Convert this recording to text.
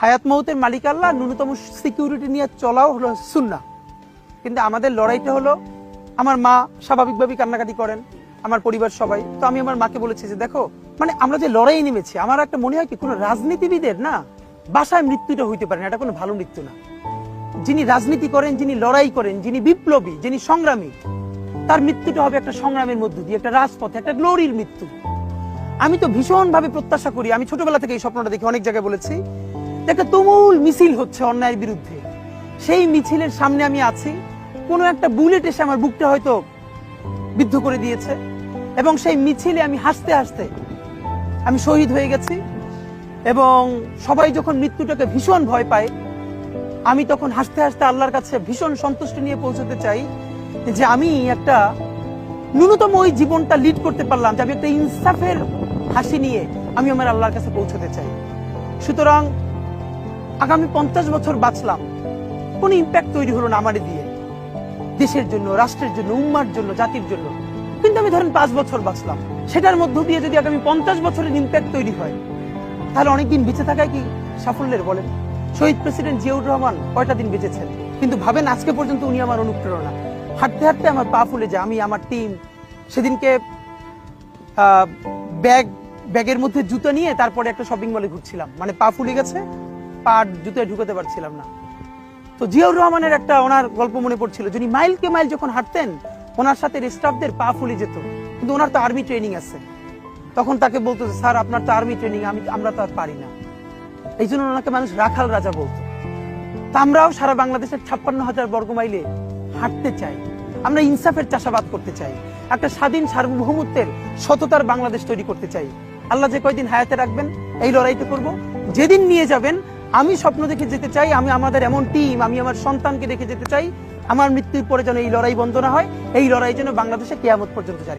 হায়াত মৌতের মালিক আল্লাহ, ন্যূনতম সিকিউরিটি নিয়ে চলাও হলো সুন্নাহ। কিন্তু আমাদের লড়াইটা হলো, আমার মা স্বাভাবিকভাবেই কান্নাকাটি করেন, আমার পরিবার সবাই। তো আমি আমার মাকে বলেছি যে দেখো, মানে আমরা যে লড়াই নেমেছি, আমার একটা মনে হয় কি, কোনো রাজনীতিবিদের না বাসায় মৃত্যুটা হইতে পারে না, এটা কোনো ভালো মৃত্যু না। যিনি রাজনীতি করেন, যিনি লড়াই করেন, যিনি বিপ্লবী, যিনি সংগ্রামী, তার মৃত্যুটা হবে একটা সংগ্রামের মধ্য দিয়ে, একটা রাজপথে, একটা গ্লোরির মৃত্যু। আমি তো ভীষণ ভাবে প্রত্যাশা করি, আমি ছোটবেলা থেকে এই স্বপ্নটা দেখি, অনেক জায়গায় বলেছি, একটা তুমুল মিছিল হচ্ছে অন্যায়ের বিরুদ্ধে, সেই মিছিলের সামনে আমি আছি, কোনো একটা বুলেট এসে আমার বুকটা হয়তো বিদ্ধ করে দিয়েছে, এবং সেই মিছিলে আমি হাসতে হাসতে আমি শহীদ হয়ে গেছি। এবং সবাই যখন মৃত্যুটাকে ভীষণ ভয় পায়, আমি তখন হাসতে হাসতে আল্লাহর কাছে ভীষণ সন্তুষ্টি নিয়ে পৌঁছতে চাই যে আমি একটা ন্যূনতম ওই জীবনটা লিড করতে পারলাম, যে আমি একটা ইনসাফের হাসি নিয়ে আমি আমার আল্লাহর কাছে পৌঁছতে চাই। সুতরাং আগামী 50 বছর বাঁচলাম, কোন ইম্প্যাক্ট তৈরি হলো না আমারে দিয়ে, দেশের জন্য, রাষ্ট্রের জন্য, উম্মার জন্য, জাতির জন্য। কিন্তু আমি ধরেন 5 বছর বাঁচলাম, সেটার মধ্য দিয়ে যদি আগামী 50 বছরের ইম্প্যাক্ট তৈরি হয়, তাহলে অনেকদিন বেঁচে থাকায় কি সাফল্যের বলেন? শহীদ প্রেসিডেন্ট জিয়াউর রহমান কয়টা দিন বেঁচেছেন, কিন্তু ভাবেন আজকে পর্যন্ত উনি আমার অনুপ্রেরণা। হাঁটতে হাঁটতে আমার পা ফুলে যায়, আমি, আমার টিম, সেদিনকে ব্যাগের মধ্যে জুতো নিয়ে তারপরে একটা শপিং মলে ঘুরছিলাম, মানে পা ফুলে গেছে, পা জুতোয় ঢুকাতে পারছিলাম না। তো জিয়াউর রহমানের একটা ওনার গল্প মনে পড়ছিল, যিনি মাইলকে মাইল যখন হাঁটতেন, ওনার সাথে স্টাফদের পা ফুলে যেত, কিন্তু ওনার তো আর্মি ট্রেনিং আছে। তখন তাকে বলতো, স্যার আপনার তো আর্মি ট্রেনিং, আমরা তো আর পারি না। এই জন্য ওনাকে মানুষ রাখাল রাজা বলতো। তা আমরাও সারা বাংলাদেশের 56,000 বর্গ মাইলে হাঁটতে চাই, আমরা ইনসাফের চাষাবাদ করতে চাই, একটা স্বাধীন সার্বভৌমত্বের সততার বাংলাদেশ তৈরি করতে চাই। আল্লাহ যে কয়দিন হায়াতে রাখবেন, এই লড়াইটা করব। যেদিন নিয়ে যাবেন, আমি স্বপ্ন দেখে যেতে চাই, আমি আমাদের এমন টিম, আমি আমার সন্তানকে দেখে যেতে চাই, আমার মৃত্যুর পরে যেন এই লড়াই বন্ধ না হয়, এই লড়াই যেন বাংলাদেশে কিয়ামত পর্যন্ত যায়।